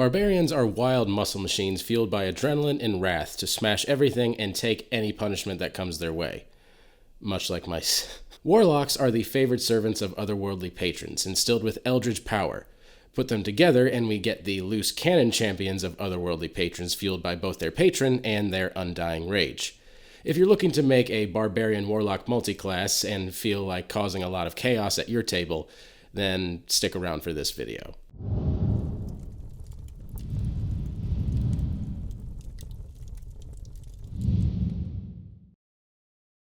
Barbarians are wild muscle machines fueled by adrenaline and wrath to smash everything and take any punishment that comes their way. Much like mice. Warlocks are the favored servants of otherworldly patrons, instilled with eldritch power. Put them together and we get the loose cannon champions of otherworldly patrons fueled by both their patron and their undying rage. If you're looking to make a Barbarian Warlock Multiclass and feel like causing a lot of chaos at your table, then stick around for this video.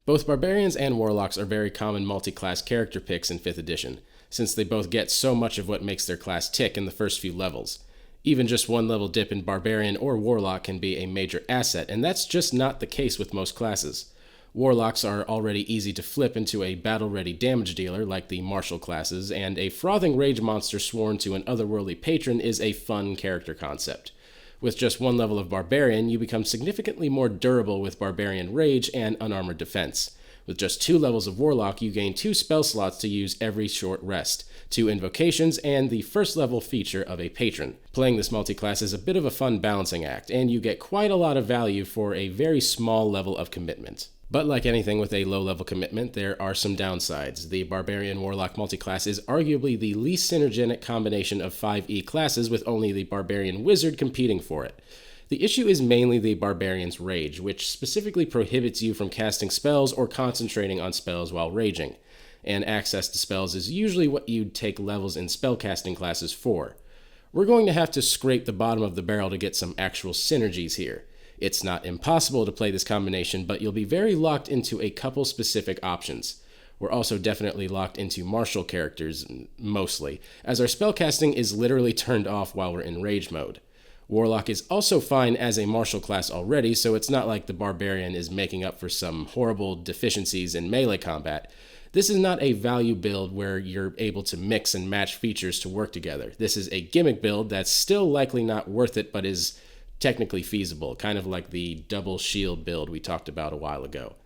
Both Barbarians and Warlocks are very common multi-class character picks in 5th edition, since they both get so much of what makes their class tick in the first few levels. Even just one level dip in Barbarian or Warlock can be a major asset, and that's just not the case with most classes. Warlocks are already easy to flip into a battle-ready damage dealer like the martial classes, and a frothing rage monster sworn to an otherworldly patron is a fun character concept. With just one level of Barbarian, you become significantly more durable with Barbarian Rage and Unarmored Defense. With just 2 levels of Warlock, you gain 2 spell slots to use every short rest, 2 invocations, and the first level feature of a patron. Playing this multiclass is a bit of a fun balancing act, and you get quite a lot of value for a very small level of commitment. But like anything with a low-level commitment, there are some downsides. The Barbarian Warlock Multiclass is arguably the least synergenic combination of 5e classes, with only the Barbarian Wizard competing for it. The issue is mainly the Barbarian's Rage, which specifically prohibits you from casting spells or concentrating on spells while raging. And access to spells is usually what you'd take levels in spellcasting classes for. We're going to have to scrape the bottom of the barrel to get some actual synergies here. It's not impossible to play this combination, but you'll be very locked into a couple specific options. We're also definitely locked into martial characters, mostly, as our spellcasting is literally turned off while we're in rage mode. Warlock is also fine as a martial class already, so it's not like the Barbarian is making up for some horrible deficiencies in melee combat. This is not a value build where you're able to mix and match features to work together. This is a gimmick build that's still likely not worth it, but is technically feasible, kind of like the double shield build we talked about a while ago.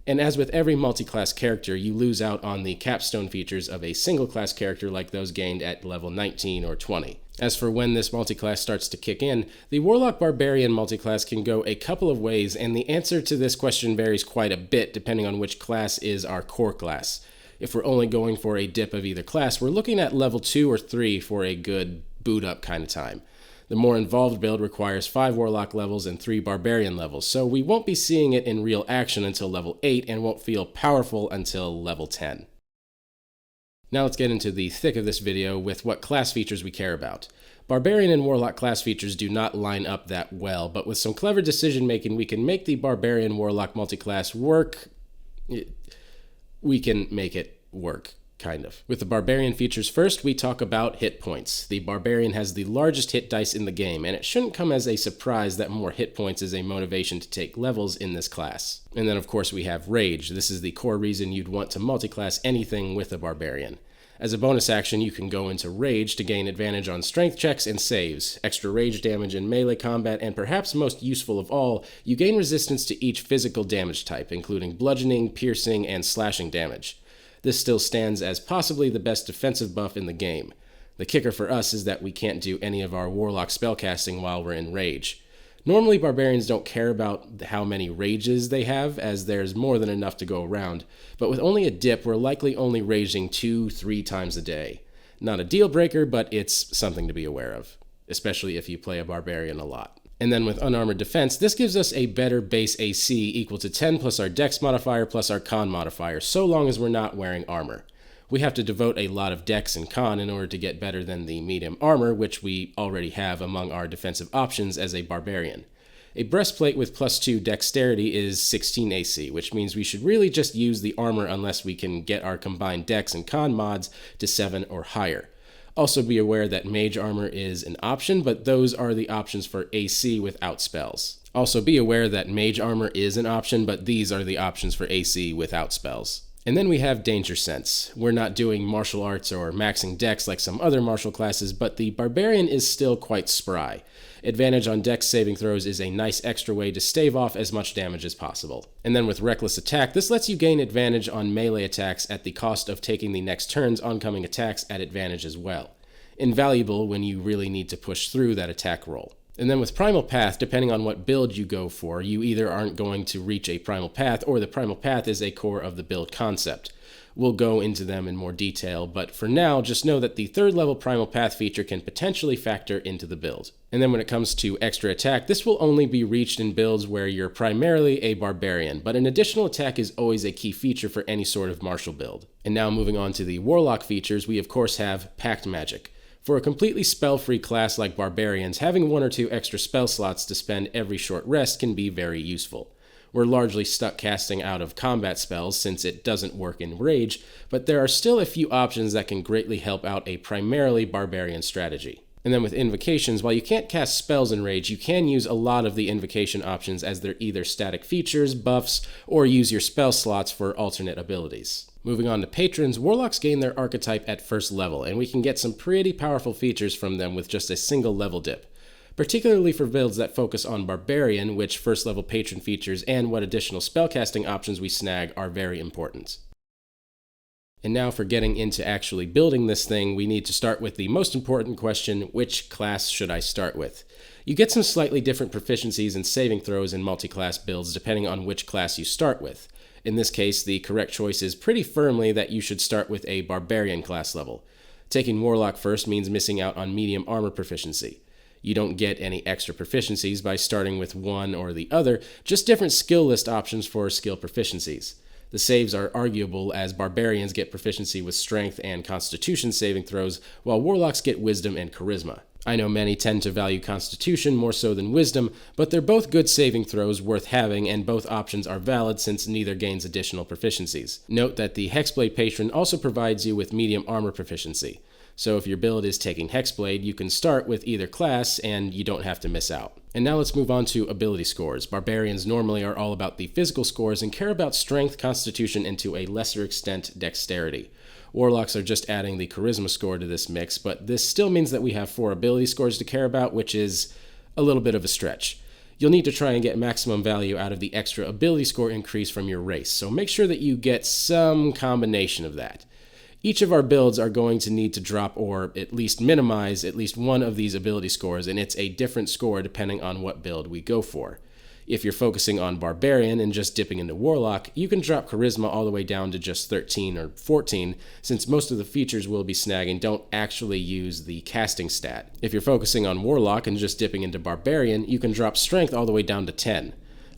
And as with every multi-class character, you lose out on the capstone features of a single-class character like those gained at level 19 or 20. As for when this multi-class starts to kick in, the Warlock Barbarian multi-class can go a couple of ways, and the answer to this question varies quite a bit depending on which class is our core class. If we're only going for a dip of either class, we're looking at level 2 or 3 for a good boot-up kind of time. The more involved build requires 5 Warlock levels and 3 Barbarian levels, so we won't be seeing it in real action until level 8 and won't feel powerful until level 10. Now let's get into the thick of this video with what class features we care about. Barbarian and Warlock class features do not line up that well, but with some clever decision making we can make the Barbarian Warlock multiclass work. We can make it work. Kind of. With the Barbarian features first, we talk about hit points. The Barbarian has the largest hit dice in the game, and it shouldn't come as a surprise that more hit points is a motivation to take levels in this class. And then of course we have Rage. This is the core reason you'd want to multiclass anything with a Barbarian. As a bonus action, you can go into Rage to gain advantage on strength checks and saves, extra rage damage in melee combat, and perhaps most useful of all, you gain resistance to each physical damage type, including bludgeoning, piercing, and slashing damage. This still stands as possibly the best defensive buff in the game. The kicker for us is that we can't do any of our Warlock spellcasting while we're in Rage. Normally, Barbarians don't care about how many rages they have, as there's more than enough to go around, but with only a dip, we're likely only raging 2-3 times a day. Not a deal breaker, but it's something to be aware of, especially if you play a Barbarian a lot. And then with Unarmored Defense, this gives us a better base AC equal to 10 plus our Dex modifier plus our Con modifier, so long as we're not wearing armor. We have to devote a lot of Dex and Con in order to get better than the medium armor, which we already have among our defensive options as a Barbarian. A breastplate with plus 2 Dexterity is 16 AC, which means we should really just use the armor unless we can get our combined Dex and Con mods to 7 or higher. Also be aware that Mage Armor is an option, but those are the options for AC without spells. Also be aware that Mage Armor is an option, but these are the options for AC without spells. And then we have Danger Sense. We're not doing martial arts or maxing Dex like some other martial classes, but the Barbarian is still quite spry. Advantage on Dex saving throws is a nice extra way to stave off as much damage as possible. And then with Reckless Attack, this lets you gain advantage on melee attacks at the cost of taking the next turn's oncoming attacks at advantage as well. invaluable when you really need to push through that attack roll. And then with Primal Path, depending on what build you go for, you either aren't going to reach a Primal Path, or the Primal Path is a core of the build concept. We'll go into them in more detail, but for now, just know that the 3rd level Primal Path feature can potentially factor into the build. And then when it comes to extra attack, this will only be reached in builds where you're primarily a Barbarian, but an additional attack is always a key feature for any sort of martial build. And now moving on to the Warlock features, we of course have Pact Magic. For a completely spell-free class like Barbarians, having 1 or 2 extra spell slots to spend every short rest can be very useful. We're largely stuck casting out of combat spells since it doesn't work in Rage, but there are still a few options that can greatly help out a primarily Barbarian strategy. And then with invocations, while you can't cast spells in Rage, you can use a lot of the invocation options as they're either static features, buffs, or use your spell slots for alternate abilities. Moving on to patrons, Warlocks gain their archetype at 1st level, and we can get some pretty powerful features from them with just a single level dip. Particularly for builds that focus on Barbarian, which 1st level patron features and what additional spellcasting options we snag are very important. And now for getting into actually building this thing, we need to start with the most important question: which class should I start with? You get some slightly different proficiencies and saving throws in multi-class builds depending on which class you start with. In this case, the correct choice is pretty firmly that you should start with a Barbarian class level. Taking Warlock first means missing out on medium armor proficiency. You don't get any extra proficiencies by starting with one or the other, just different skill list options for skill proficiencies. The saves are arguable, as Barbarians get proficiency with Strength and Constitution saving throws, while Warlocks get Wisdom and Charisma. I know many tend to value Constitution more so than Wisdom, but they're both good saving throws worth having, and both options are valid since neither gains additional proficiencies. Note that the Hexblade Patron also provides you with medium armor proficiency. So if your build is taking Hexblade, you can start with either class and you don't have to miss out. And now let's move on to ability scores. Barbarians normally are all about the physical scores and care about Strength, Constitution, and to a lesser extent, Dexterity. Warlocks are just adding the Charisma score to this mix, but this still means that we have 4 ability scores to care about, which is a little bit of a stretch. You'll need to try and get maximum value out of the extra ability score increase from your race, so make sure that you get some combination of that. Each of our builds are going to need to drop or at least minimize at least one of these ability scores, and it's a different score depending on what build we go for. If you're focusing on Barbarian and just dipping into Warlock, you can drop Charisma all the way down to just 13 or 14, since most of the features we'll be snagging don't actually use the casting stat. If you're focusing on Warlock and just dipping into Barbarian, you can drop Strength all the way down to 10.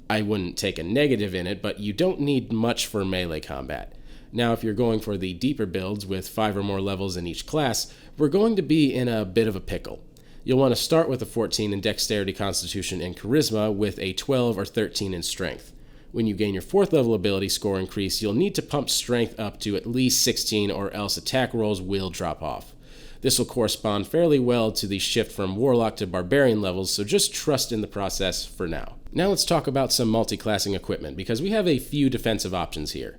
I wouldn't take a negative in it, but you don't need much for melee combat. Now, if you're going for the deeper builds with 5 or more levels in each class, we're going to be in a bit of a pickle. You'll want to start with a 14 in Dexterity, Constitution, and Charisma with a 12 or 13 in Strength. When you gain your 4th level ability score increase, you'll need to pump Strength up to at least 16 or else attack rolls will drop off. This will correspond fairly well to the shift from Warlock to Barbarian levels, so just trust in the process for now. Now let's talk about some multi-classing equipment, because we have a few defensive options here.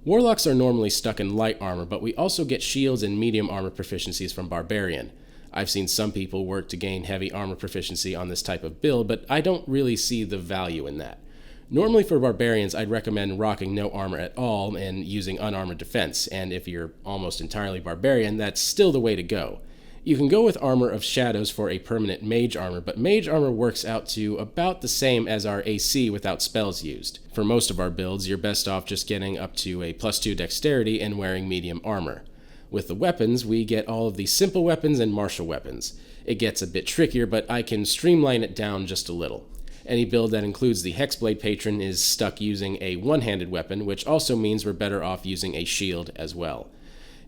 Warlocks are normally stuck in light armor, but we also get shields and medium armor proficiencies from Barbarian. I've seen some people work to gain heavy armor proficiency on this type of build, but I don't really see the value in that. Normally for Barbarians, I'd recommend rocking no armor at all and using unarmored defense, and if you're almost entirely Barbarian, that's still the way to go. You can go with Armor of Shadows for a permanent mage armor, but mage armor works out to about the same as our AC without spells used. For most of our builds, you're best off just getting up to a +2 dexterity and wearing medium armor. With the weapons, we get all of the simple weapons and martial weapons. It gets a bit trickier, but I can streamline it down just a little. Any build that includes the Hexblade Patron is stuck using a one-handed weapon, which also means we're better off using a shield as well.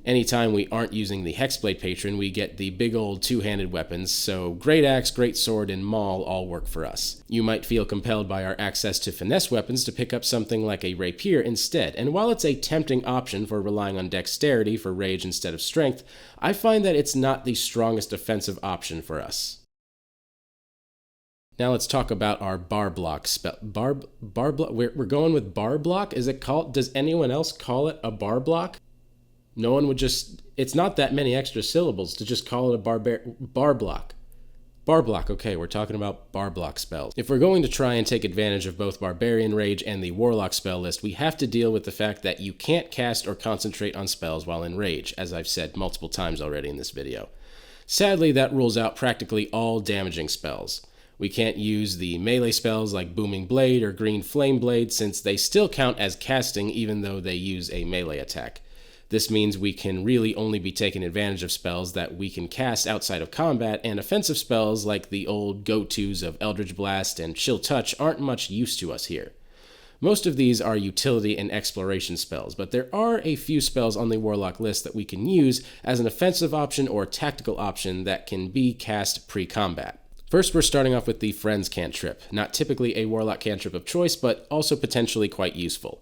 Anytime we aren't using the Hexblade Patron, we get the big old two-handed weapons, so Great Axe, Great Sword, and Maul all work for us. You might feel compelled by our access to finesse weapons to pick up something like a rapier instead, and while it's a tempting option for relying on dexterity for rage instead of strength, I find that it's not the strongest offensive option for us. Now let's talk about our bar block spell. Bar block. We're going with bar block. Is it called? Does anyone else call it a bar block? No one would just. It's not that many extra syllables to just call it a bar block. Bar block. Okay, we're talking about bar block spells. If we're going to try and take advantage of both Barbarian Rage and the Warlock spell list, we have to deal with the fact that you can't cast or concentrate on spells while in Rage, as I've said multiple times already in this video. Sadly, that rules out practically all damaging spells. We can't use the melee spells like Booming Blade or Green Flame Blade since they still count as casting even though they use a melee attack. This means we can really only be taking advantage of spells that we can cast outside of combat, and offensive spells like the old go-tos of Eldritch Blast and Chill Touch aren't much use to us here. Most of these are utility and exploration spells, but there are a few spells on the Warlock list that we can use as an offensive option or tactical option that can be cast pre-combat. First, we're starting off with the Friends cantrip, not typically a Warlock cantrip of choice, but also potentially quite useful.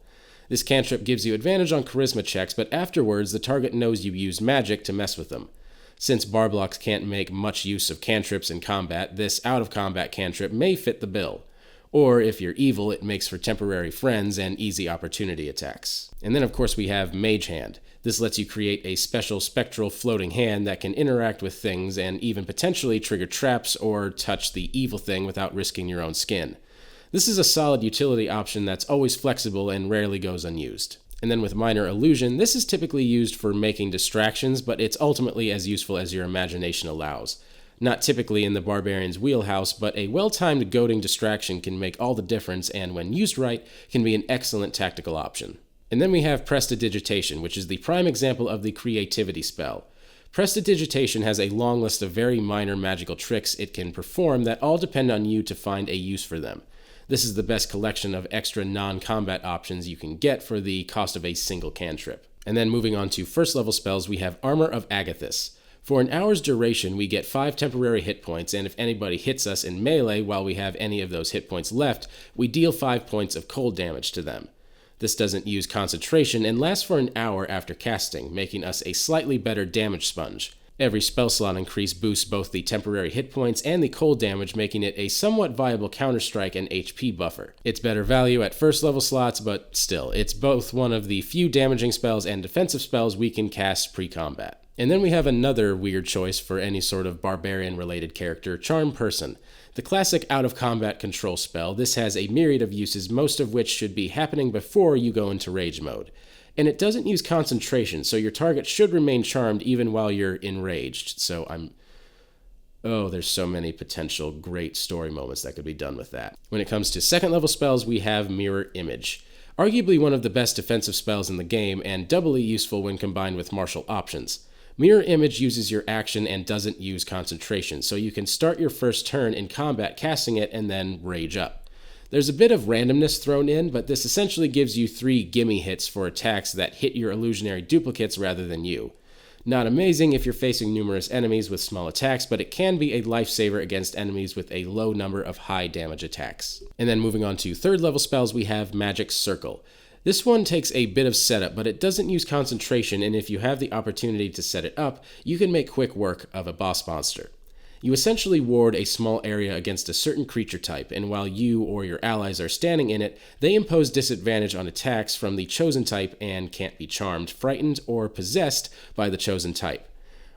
This cantrip gives you advantage on charisma checks, but afterwards the target knows you used magic to mess with them. Since Barblocks can't make much use of cantrips in combat, this out-of-combat cantrip may fit the bill. Or, if you're evil, it makes for temporary friends and easy opportunity attacks. And then of course we have Mage Hand. This lets you create a special spectral floating hand that can interact with things and even potentially trigger traps or touch the evil thing without risking your own skin. This is a solid utility option that's always flexible and rarely goes unused. And then with Minor Illusion, this is typically used for making distractions, but it's ultimately as useful as your imagination allows. Not typically in the Barbarian's wheelhouse, but a well-timed goading distraction can make all the difference and when used right, can be an excellent tactical option. And then we have Prestidigitation, which is the prime example of the creativity spell. Prestidigitation has a long list of very minor magical tricks it can perform that all depend on you to find a use for them. This is the best collection of extra non-combat options you can get for the cost of a single cantrip. And then moving on to first level spells, we have Armor of Agathis. For an hour's duration, we get 5 temporary hit points, and if anybody hits us in melee while we have any of those hit points left, we deal 5 points of cold damage to them. This doesn't use concentration and lasts for an hour after casting, making us a slightly better damage sponge. Every spell slot increase boosts both the temporary hit points and the cold damage, making it a somewhat viable counterstrike and HP buffer. It's better value at first level slots, but still, it's both one of the few damaging spells and defensive spells we can cast pre-combat. And then we have another weird choice for any sort of barbarian-related character, Charm Person. The classic out-of-combat control spell, this has a myriad of uses, most of which should be happening before you go into rage mode. And it doesn't use concentration, so your target should remain charmed even while you're enraged. There's so many potential great story moments that could be done with that. When it comes to second level spells, we have Mirror Image. Arguably one of the best defensive spells in the game, and doubly useful when combined with martial options. Mirror Image uses your action and doesn't use concentration, so you can start your first turn in combat casting it and then rage up. There's a bit of randomness thrown in, but this essentially gives you 3 gimme hits for attacks that hit your illusionary duplicates rather than you. Not amazing if you're facing numerous enemies with small attacks, but it can be a lifesaver against enemies with a low number of high damage attacks. And then moving on to third level spells, we have Magic Circle. This one takes a bit of setup, but it doesn't use concentration, and if you have the opportunity to set it up, you can make quick work of a boss monster. You essentially ward a small area against a certain creature type, and while you or your allies are standing in it, they impose disadvantage on attacks from the chosen type and can't be charmed, frightened, or possessed by the chosen type.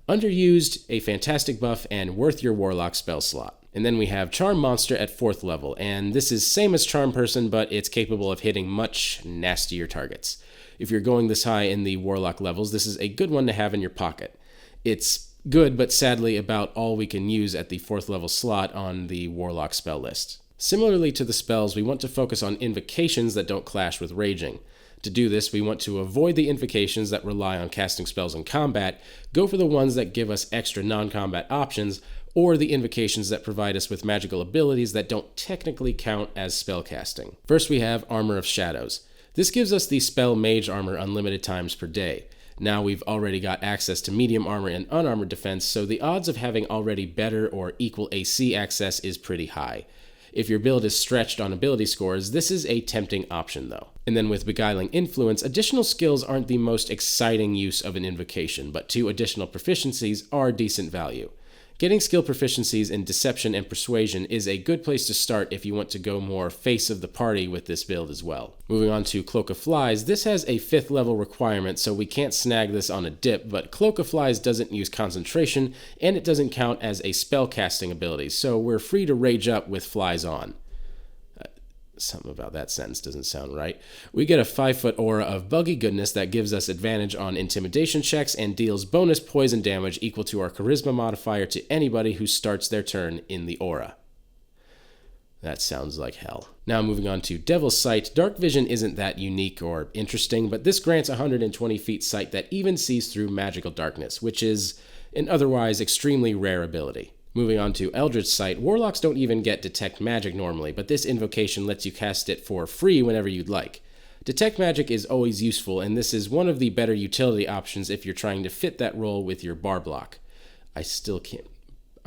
Underused, a fantastic buff, and worth your Warlock spell slot. And then we have Charm Monster at 4th level, and this is same as Charm Person, but it's capable of hitting much nastier targets. If you're going this high in the Warlock levels, this is a good one to have in your pocket. It's good, but sadly about all we can use at the 4th level slot on the Warlock spell list. Similarly to the spells, we want to focus on invocations that don't clash with raging. To do this, we want to avoid the invocations that rely on casting spells in combat, go for the ones that give us extra non-combat options, or the invocations that provide us with magical abilities that don't technically count as spellcasting. First we have Armor of Shadows. This gives us the spell Mage Armor unlimited times per day. Now we've already got access to medium armor and unarmored defense, so the odds of having already better or equal AC access is pretty high. If your build is stretched on ability scores, this is a tempting option though. And then with Beguiling Influence, additional skills aren't the most exciting use of an invocation, but 2 additional proficiencies are decent value. Getting skill proficiencies in Deception and Persuasion is a good place to start if you want to go more face of the party with this build as well. Moving on to Cloak of Flies, this has a 5th level requirement, so we can't snag this on a dip, but Cloak of Flies doesn't use concentration, and it doesn't count as a spell casting ability, so we're free to rage up with flies on. Something about that sentence doesn't sound right. We get a 5-foot aura of buggy goodness that gives us advantage on intimidation checks and deals bonus poison damage equal to our charisma modifier to anybody who starts their turn in the aura. That sounds like hell. Now moving on to Devil's Sight. Dark Vision isn't that unique or interesting, but this grants 120 feet sight that even sees through magical darkness, which is an otherwise extremely rare ability. Moving on to Eldritch Sight, Warlocks don't even get Detect Magic normally, but this invocation lets you cast it for free whenever you'd like. Detect Magic is always useful, and this is one of the better utility options if you're trying to fit that role with your bar block. I still can't.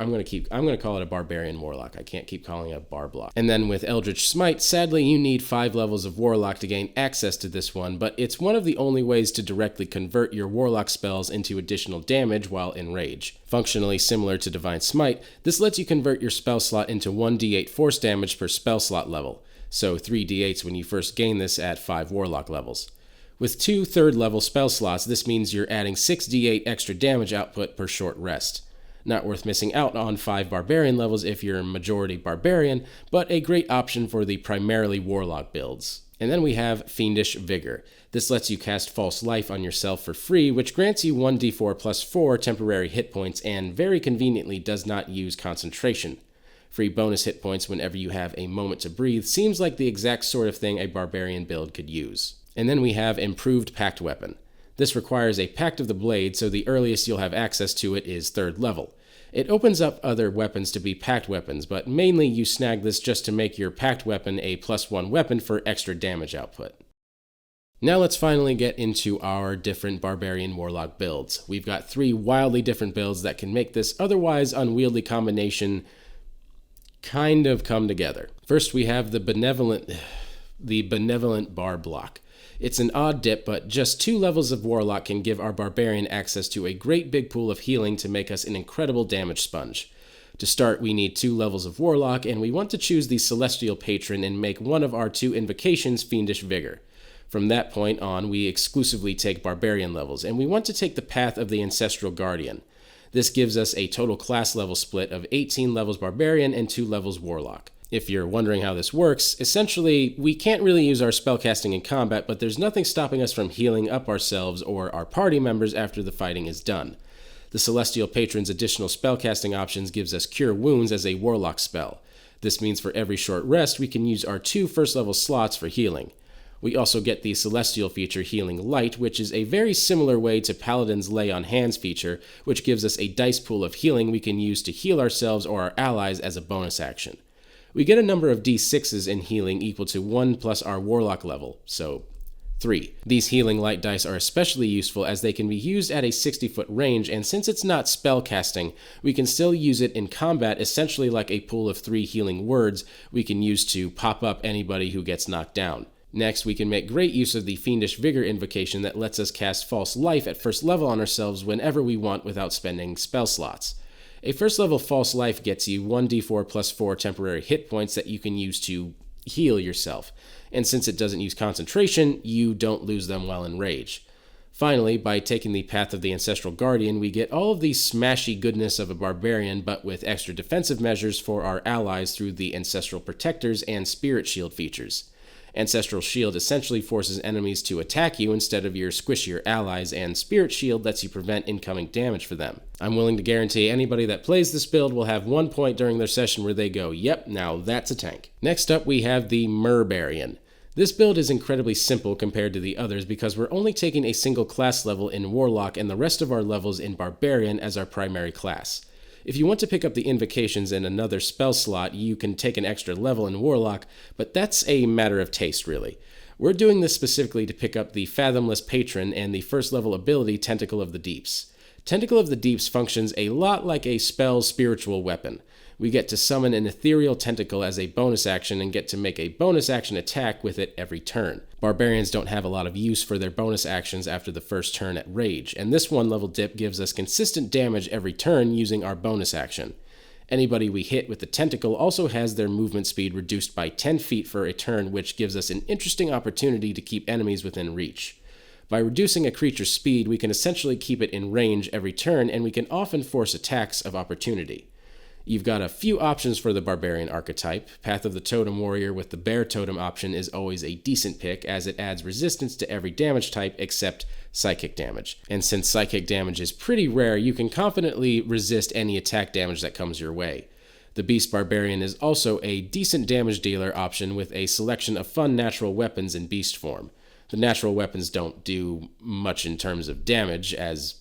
I'm going to call it a Barbarian Warlock. I can't keep calling it a bar block. And then with Eldritch Smite, sadly you need 5 levels of Warlock to gain access to this one, but it's one of the only ways to directly convert your Warlock spells into additional damage while in rage. Functionally similar to Divine Smite, this lets you convert your spell slot into 1d8 force damage per spell slot level, so 3d8s when you first gain this at 5 Warlock levels. With 2 third level spell slots, this means you're adding 6d8 extra damage output per short rest. Not worth missing out on 5 Barbarian levels if you're majority Barbarian, but a great option for the primarily Warlock builds. And then we have Fiendish Vigor. This lets you cast False Life on yourself for free, which grants you 1d4 plus 4 temporary hit points and very conveniently does not use concentration. Free bonus hit points whenever you have a moment to breathe seems like the exact sort of thing a Barbarian build could use. And then we have Improved Pact Weapon. This requires a Pact of the Blade, so the earliest you'll have access to it is 3rd level. It opens up other weapons to be pact weapons, but mainly you snag this just to make your pact weapon a +1 weapon for extra damage output. Now let's finally get into our different Barbarian Warlock builds. We've got 3 wildly different builds that can make this otherwise unwieldy combination kind of come together. First we have the Benevolent Bar Block. It's an odd dip, but just 2 levels of Warlock can give our Barbarian access to a great big pool of healing to make us an incredible damage sponge. To start, we need 2 levels of Warlock, and we want to choose the Celestial Patron and make one of our 2 invocations Fiendish Vigor. From that point on, we exclusively take Barbarian levels, and we want to take the path of the Ancestral Guardian. This gives us a total class level split of 18 levels Barbarian and 2 levels Warlock. If you're wondering how this works, essentially, we can't really use our spellcasting in combat, but there's nothing stopping us from healing up ourselves or our party members after the fighting is done. The Celestial Patron's additional spellcasting options gives us Cure Wounds as a Warlock spell. This means for every short rest, we can use our 2 first-level slots for healing. We also get the Celestial feature Healing Light, which is a very similar way to Paladin's Lay on Hands feature, which gives us a dice pool of healing we can use to heal ourselves or our allies as a bonus action. We get a number of d6s in healing equal to 1 plus our Warlock level, so 3. These Healing Light dice are especially useful as they can be used at a 60-foot range, and since it's not spell casting, we can still use it in combat essentially like a pool of 3 healing words we can use to pop up anybody who gets knocked down. Next, we can make great use of the Fiendish Vigor invocation that lets us cast False Life at first level on ourselves whenever we want without spending spell slots. A first level False Life gets you 1d4 plus 4 temporary hit points that you can use to heal yourself, and since it doesn't use concentration, you don't lose them while in rage. Finally, by taking the path of the Ancestral Guardian, we get all of the smashy goodness of a Barbarian, but with extra defensive measures for our allies through the Ancestral Protectors and Spirit Shield features. Ancestral Shield essentially forces enemies to attack you instead of your squishier allies, and Spirit Shield lets you prevent incoming damage for them. I'm willing to guarantee anybody that plays this build will have 1 point during their session where they go, yep, now that's a tank. Next up we have the Barbarian. This build is incredibly simple compared to the others because we're only taking a single class level in Warlock and the rest of our levels in Barbarian as our primary class. If you want to pick up the invocations in another spell slot, you can take an extra level in Warlock, but that's a matter of taste, really. We're doing this specifically to pick up the Fathomless Patron and the first level ability Tentacle of the Deeps. Tentacle of the Deeps functions a lot like a spell's spiritual weapon. We get to summon an ethereal tentacle as a bonus action and get to make a bonus action attack with it every turn. Barbarians don't have a lot of use for their bonus actions after the first turn at Rage, and this 1-level dip gives us consistent damage every turn using our bonus action. Anybody we hit with the tentacle also has their movement speed reduced by 10 feet for a turn, which gives us an interesting opportunity to keep enemies within reach. By reducing a creature's speed, we can essentially keep it in range every turn, and we can often force attacks of opportunity. You've got a few options for the Barbarian archetype. Path of the Totem Warrior with the Bear Totem option is always a decent pick, as it adds resistance to every damage type except psychic damage. And since psychic damage is pretty rare, you can confidently resist any attack damage that comes your way. The Beast Barbarian is also a decent damage dealer option with a selection of fun natural weapons in beast form. The natural weapons don't do much in terms of damage, as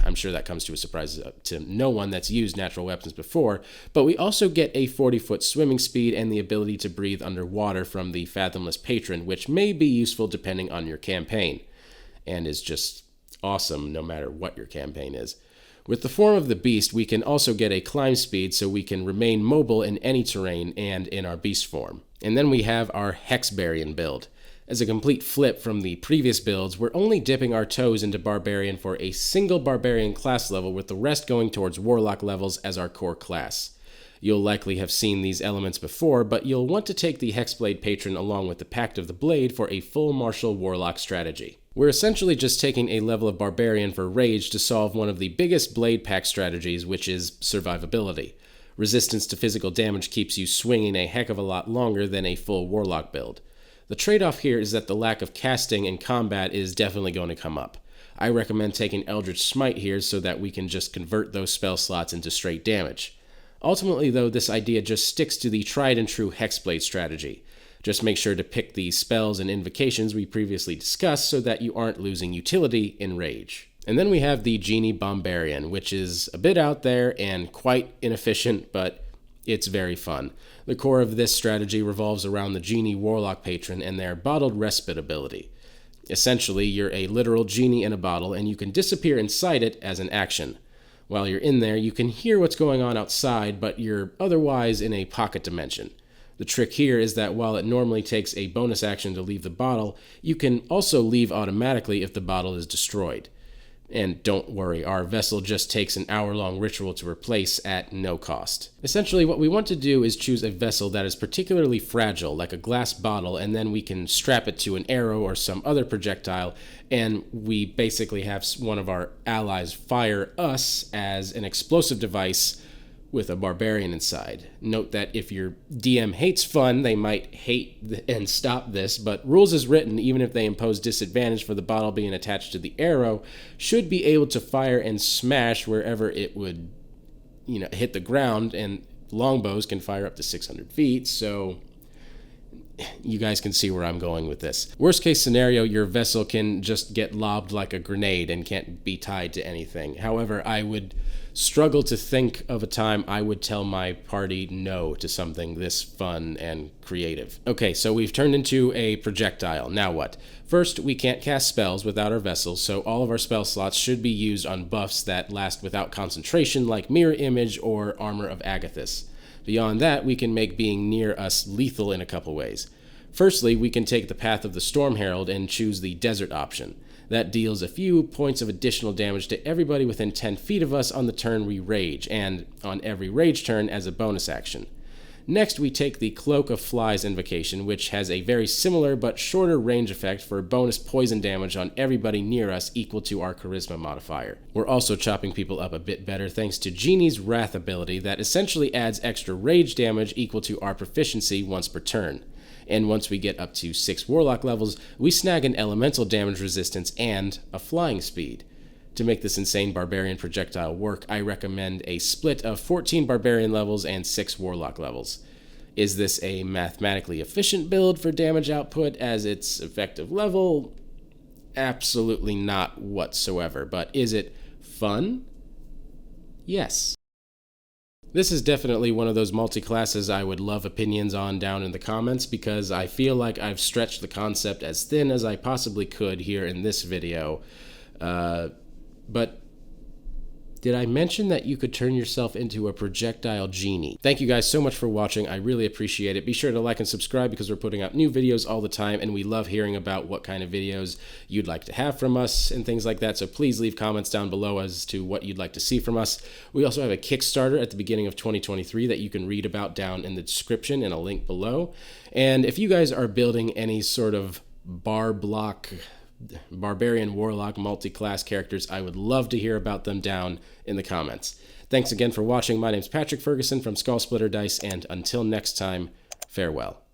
I'm sure that comes to a surprise to no one that's used natural weapons before, but we also get a 40-foot swimming speed and the ability to breathe underwater from the Fathomless Patron, which may be useful depending on your campaign, and is just awesome no matter what your campaign is. With the form of the beast, we can also get a climb speed so we can remain mobile in any terrain and in our beast form. And then we have our Hexbarian build. As a complete flip from the previous builds, we're only dipping our toes into Barbarian for a single Barbarian class level, with the rest going towards Warlock levels as our core class. You'll likely have seen these elements before, but you'll want to take the Hexblade Patron along with the Pact of the Blade for a full martial Warlock strategy. We're essentially just taking a level of Barbarian for Rage to solve one of the biggest Blade Pack strategies, which is survivability. Resistance to physical damage keeps you swinging a heck of a lot longer than a full Warlock build. The trade-off here is that the lack of casting in combat is definitely going to come up. I recommend taking Eldritch Smite here so that we can just convert those spell slots into straight damage. Ultimately, though, this idea just sticks to the tried and true Hexblade strategy. Just make sure to pick the spells and invocations we previously discussed so that you aren't losing utility in Rage. And then we have the Genie Bombarian, which is a bit out there and quite inefficient, but it's very fun. The core of this strategy revolves around the Genie Warlock Patron and their Bottled Respite ability. Essentially, you're a literal genie in a bottle, and you can disappear inside it as an action. While you're in there, you can hear what's going on outside, but you're otherwise in a pocket dimension. The trick here is that while it normally takes a bonus action to leave the bottle, you can also leave automatically if the bottle is destroyed. And don't worry, our vessel just takes an hour-long ritual to replace at no cost. Essentially, what we want to do is choose a vessel that is particularly fragile, like a glass bottle, and then we can strap it to an arrow or some other projectile, and we basically have one of our allies fire us as an explosive device with a barbarian inside. Note that if your DM hates fun, they might hate and stop this, but rules as written, even if they impose disadvantage for the bottle being attached to the arrow, should be able to fire and smash wherever it would, hit the ground, and longbows can fire up to 600 feet, so you guys can see where I'm going with this. Worst case scenario, your vessel can just get lobbed like a grenade and can't be tied to anything. However, I would struggle to think of a time I would tell my party no to something this fun and creative. Okay, so we've turned into a projectile. Now what? First, we can't cast spells without our vessels, so all of our spell slots should be used on buffs that last without concentration, like Mirror Image or Armor of Agathis. Beyond that, we can make being near us lethal in a couple ways. Firstly, we can take the Path of the Storm Herald and choose the Desert option. That deals a few points of additional damage to everybody within 10 feet of us on the turn we rage, and on every rage turn as a bonus action. Next, we take the Cloak of Flies invocation, which has a very similar but shorter range effect for bonus poison damage on everybody near us equal to our charisma modifier. We're also chopping people up a bit better thanks to Genie's Wrath ability that essentially adds extra rage damage equal to our proficiency once per turn. And once we get up to 6 Warlock levels, we snag an elemental damage resistance and a flying speed. To make this insane Barbarian projectile work, I recommend a split of 14 Barbarian levels and 6 Warlock levels. Is this a mathematically efficient build for damage output as its effective level? Absolutely not whatsoever, but is it fun? Yes. This is definitely one of those multi-classes I would love opinions on down in the comments, because I feel like I've stretched the concept as thin as I possibly could here in this video. But did I mention that you could turn yourself into a projectile genie? Thank you guys so much for watching. I really appreciate it. Be sure to like and subscribe because we're putting out new videos all the time, and we love hearing about what kind of videos you'd like to have from us and things like that. So please leave comments down below as to what you'd like to see from us. We also have a Kickstarter at the beginning of 2023 that you can read about down in the description and a link below. And if you guys are building any sort of Barbarian Warlock Multiclass characters, I would love to hear about them down in the comments. Thanks again for watching. My name's Patrick Ferguson from Skull Splitter Dice, and until next time, farewell.